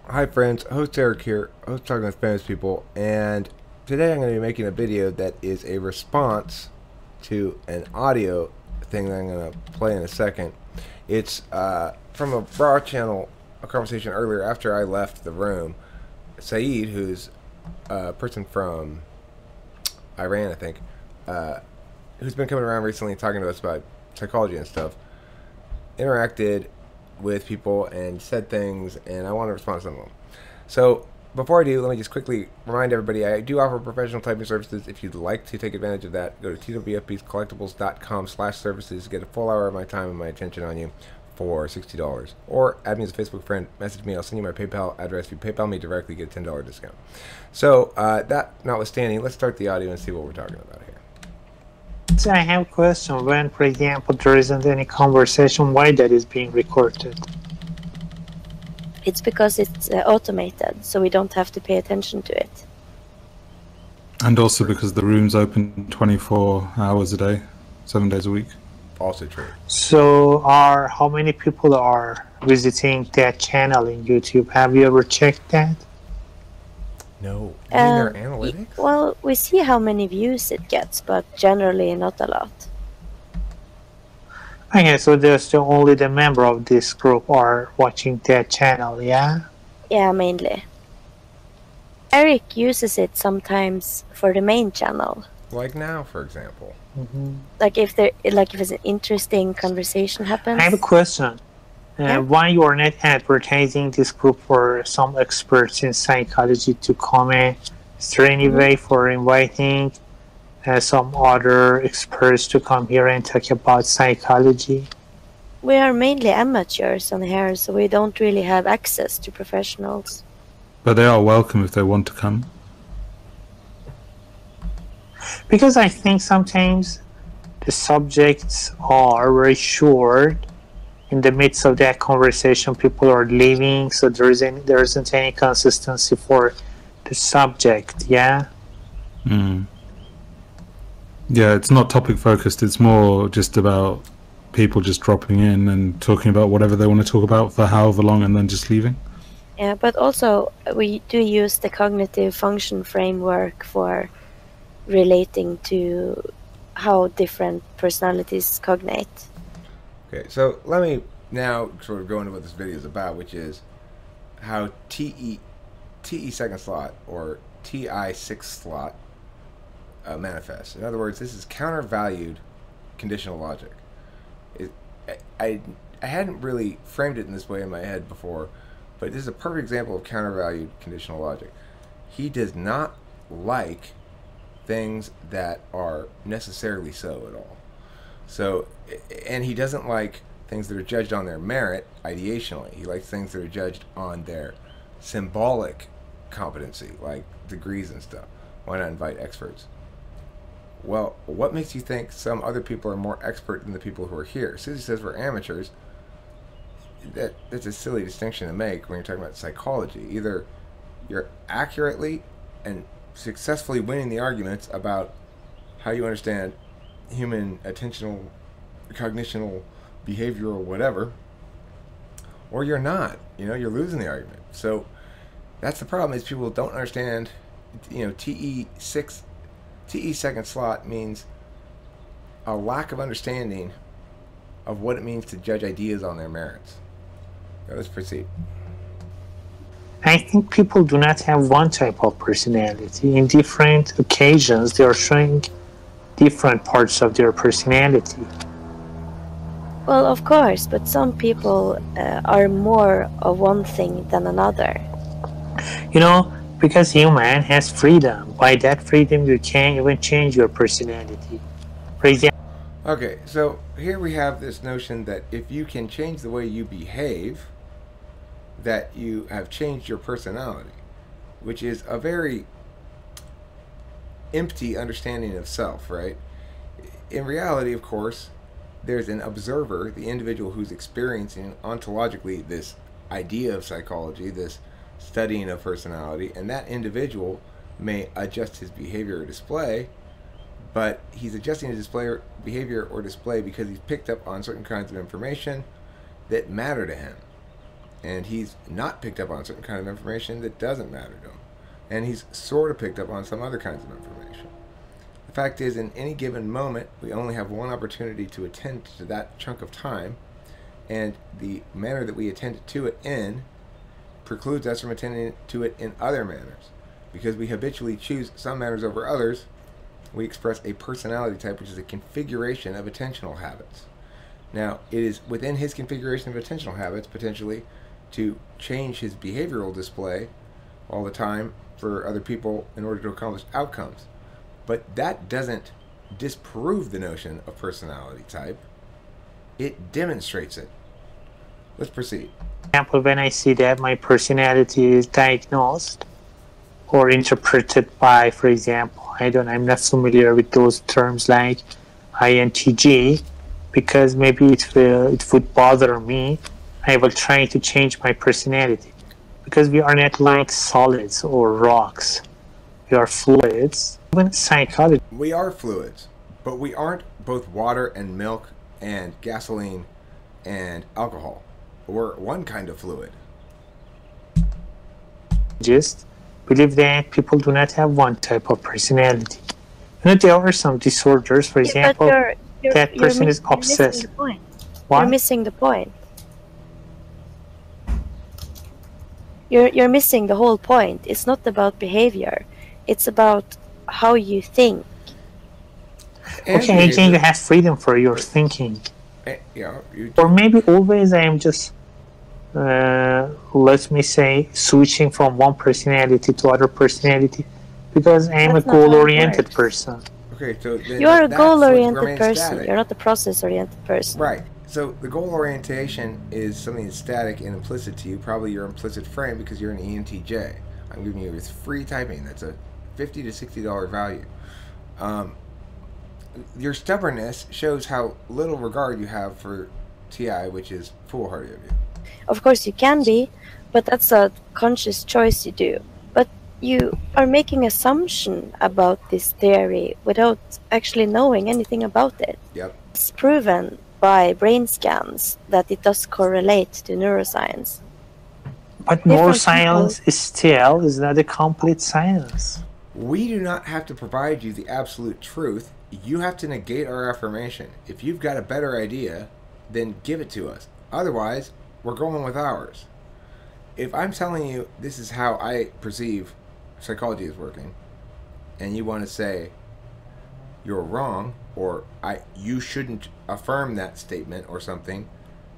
Hi friends, host Eric here, host Talking with Famous People, and today I'm going to be making a video that is a response to an audio thing that I'm going to play in a second. It's from a broad channel, a conversation earlier after I left the room. Saeed, who's a person from Iran, I think, who's been coming around recently talking to us about psychology and stuff, interacted with people and said things, and I want to respond to some of them. So before I do, let me just quickly remind everybody I do offer professional typing services. If you'd like to take advantage of that, go to twfpscollectibles.com/services to get a full hour of my time and my attention on you for $60. Or add me as a Facebook friend, message me, I'll send you my PayPal address. If you PayPal me directly, get a $10 discount. So that notwithstanding, let's start the audio and see what we're talking about here. So I have a question. When, for example, there isn't any conversation, why that is being recorded? It's because it's automated, so we don't have to pay attention to it. And also because the room's open 24 hours a day, 7 days a week. Also true. So how many people are visiting that channel in YouTube? Have you ever checked that? No. You mean their analytics? Well, we see how many views it gets, but generally not a lot. Okay, so there's only the member of this group are watching that channel, yeah? Yeah, mainly. Eric uses it sometimes for the main channel. Like now, for example. Like if it's an interesting conversation happens. I have a question. Why you are not advertising this group for some experts in psychology to come in? Is there any way for inviting some other experts to come here and talk about psychology? We are mainly amateurs on here, so we don't really have access to professionals. But they are welcome if they want to come. Because I think sometimes the subjects are very short. In the midst of that conversation, people are leaving, so there isn't any consistency for the subject, yeah? Yeah, it's not topic focused, it's more just about people just dropping in and talking about whatever they want to talk about for however long and then just leaving. Yeah, but also we do use the cognitive function framework for relating to how different personalities cognate. Okay, so let me now sort of go into what this video is about, which is how TE second slot or TI sixth slot manifests. In other words, this is countervalued conditional logic. I hadn't really framed it in this way in my head before, but this is a perfect example of countervalued conditional logic. He does not like things that are necessarily so at all. So, and he doesn't like things that are judged on their merit ideationally. He likes things that are judged on their symbolic competency, like degrees and stuff. Why not invite experts? Well, what makes you think some other people are more expert than the people who are here? Susie says we're amateurs. That's a silly distinction to make when you're talking about psychology. Either you're accurately and successfully winning the arguments about how you understand human attentional, cognitional, behavioral, whatever, or you're not. You're losing the argument. So that's the problem, is people don't understand. TE second slot means a lack of understanding of what it means to judge ideas on their merits. Now let's proceed. I think people do not have one type of personality. In different occasions, they are showing different parts of their personality. Well, of course, but some people are more of one thing than another. Because human has freedom. By that freedom, you can even change your personality. For example, okay, so here we have this notion that if you can change the way you behave, that you have changed your personality, which is a very empty understanding of self, right? In reality, of course, there's an observer, the individual who's experiencing ontologically this idea of psychology, this studying of personality, and that individual may adjust his behavior or display, but he's adjusting his behavior or display because he's picked up on certain kinds of information that matter to him. and he's not picked up on certain kind of information that doesn't matter to him, and he's sort of picked up on some other kinds of information. The fact is, in any given moment, we only have one opportunity to attend to that chunk of time, and the manner that we attend to it in precludes us from attending to it in other manners. Because we habitually choose some manners over others, we express a personality type, which is a configuration of attentional habits. Now, it is within his configuration of attentional habits, potentially, to change his behavioral display all the time for other people in order to accomplish outcomes. But that doesn't disprove the notion of personality type. It demonstrates it. Let's proceed. For example, when I see that my personality is diagnosed or interpreted by, for example, I'm not familiar with those terms like INTJ, because maybe it would bother me. I will try to change my personality, because we are not like solids or rocks. We are fluids. Even psychology. We are fluids, but we aren't both water and milk and gasoline and alcohol. We're one kind of fluid. Just believe that people do not have one type of personality. There are some disorders, for example, that person is obsessed. You're missing the point. You're missing the whole point. It's not about behavior. It's about how you think. Okay, again, you have freedom for your thinking. Yeah, or maybe always I am just, let me say, switching from one personality to other personality, because I am a goal-oriented person. Okay, so you're a goal-oriented person. You're not a process-oriented person. Right. So the goal orientation is something that's static and implicit to you, probably your implicit frame, because you're an ENTJ. I'm giving you this free typing. That's a $50 to $60 value. Your stubbornness shows how little regard you have for TI, which is foolhardy of you. Of course you can be, but that's a conscious choice you do. But you are making assumption about this theory without actually knowing anything about it. Yep. It's proven by brain scans that it does correlate to neuroscience. But neuroscience is not a complete science. We do not have to provide you the absolute truth. You have to negate our affirmation. If you've got a better idea, then give it to us. Otherwise, we're going with ours. If I'm telling you this is how I perceive psychology is working, and you want to say you're wrong, or you shouldn't affirm that statement or something,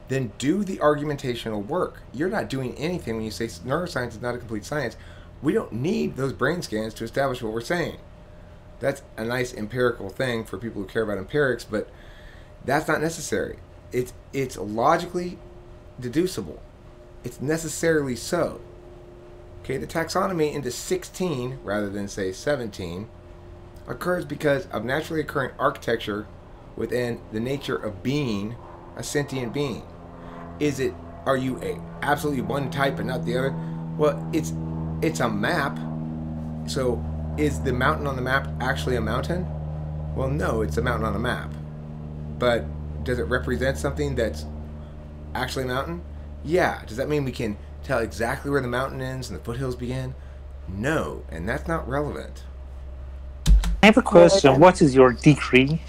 then do the argumentational work. You're not doing anything when you say neuroscience is not a complete science. We don't need those brain scans to establish what we're saying. That's a nice empirical thing for people who care about empirics, but that's not necessary. It's logically deducible. It's necessarily so. Okay, the taxonomy into 16 rather than say 17 occurs because of naturally occurring architecture within the nature of being a sentient being. Are you a absolutely one type and not the other? Well, it's a map. So is the mountain on the map actually a mountain? Well, no, it's a mountain on a map. But does it represent something that's actually a mountain? Yeah. Does that mean we can tell exactly where the mountain ends and the foothills begin? No, and that's not relevant. I have a question. What is your degree?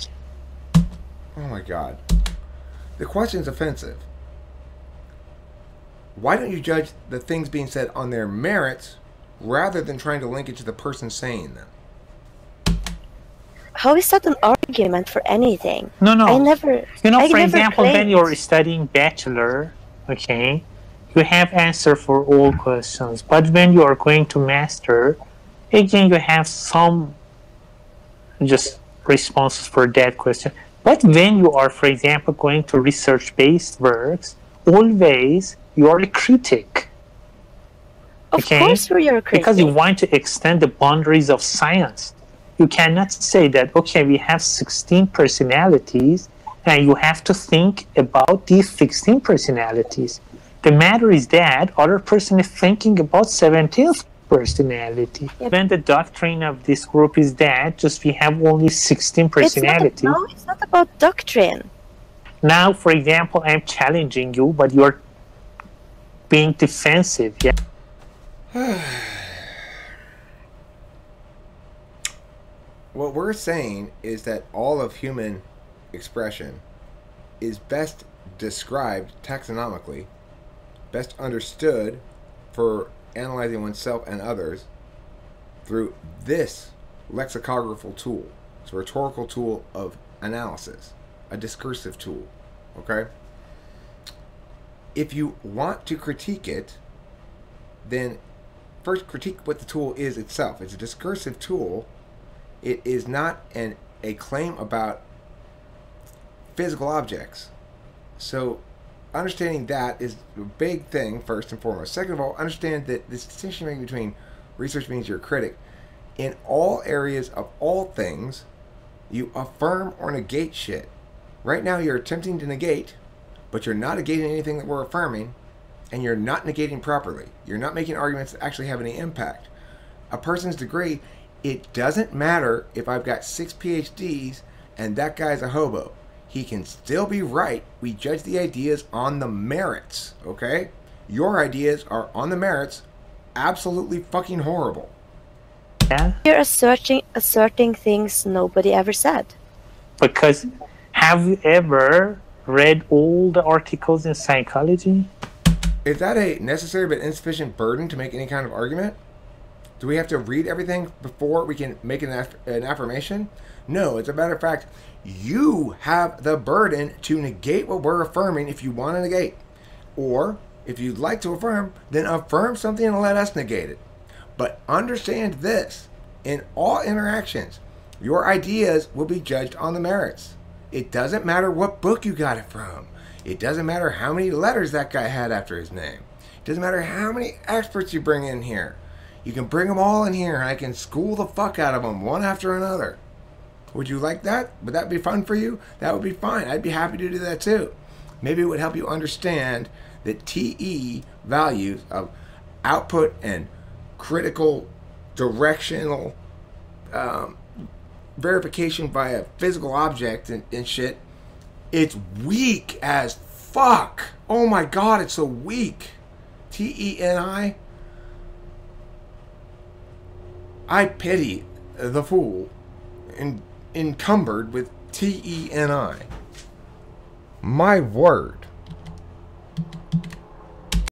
Oh my God. The question's offensive. Why don't you judge the things being said on their merits rather than trying to link it to the person saying them? How is that an argument for anything? No. I never. For example, when you're studying bachelor, okay, you have answer for all questions. But when you are going to master, again, you have some just responses for that question. But when you are, for example, going to research-based works, always you are a critic. Of course you're a critic. Because you want to extend the boundaries of science. You cannot say that, okay, we have 16 personalities, and you have to think about these 16 personalities. The matter is that other person is thinking about 17th personality. Yep. When the doctrine of this group is that just we have only 16 personalities. It's not about doctrine. Now, for example, I'm challenging you, but you're being defensive. Yeah. What we're saying is that all of human expression is best described taxonomically, best understood for analyzing oneself and others through this lexicographical tool. It's a rhetorical tool of analysis, a discursive tool. Okay? If you want to critique it, then first critique what the tool is itself. It's a discursive tool. It is not a claim about physical objects. So understanding that is a big thing, first and foremost. Second of all, understand that this distinction you're making between research means you're a critic. In all areas of all things, you affirm or negate shit. Right now you're attempting to negate, but you're not negating anything that we're affirming, and you're not negating properly. You're not making arguments that actually have any impact. A person's degree, it doesn't matter if I've got 6 PhDs and that guy's a hobo. He can still be right. We judge the ideas on the merits, okay? Your ideas are on the merits absolutely fucking horrible. Yeah. You're asserting things nobody ever said. Because have you ever read all the articles in psychology? Is that a necessary but insufficient burden to make any kind of argument? Do we have to read everything before we can make an affirmation? No, as a matter of fact, you have the burden to negate what we're affirming if you want to negate. Or, if you'd like to affirm, then affirm something and let us negate it. But understand this, in all interactions, your ideas will be judged on the merits. It doesn't matter what book you got it from. It doesn't matter how many letters that guy had after his name. It doesn't matter how many experts you bring in here. You can bring them all in here and I can school the fuck out of them one after another. Would you like that? Would that be fun for you? That would be fine. I'd be happy to do that too. Maybe it would help you understand that TE values of output and critical directional verification via physical object and shit. It's weak as fuck. Oh my god, it's so weak. TENI. I pity the fool encumbered with TENI. My word.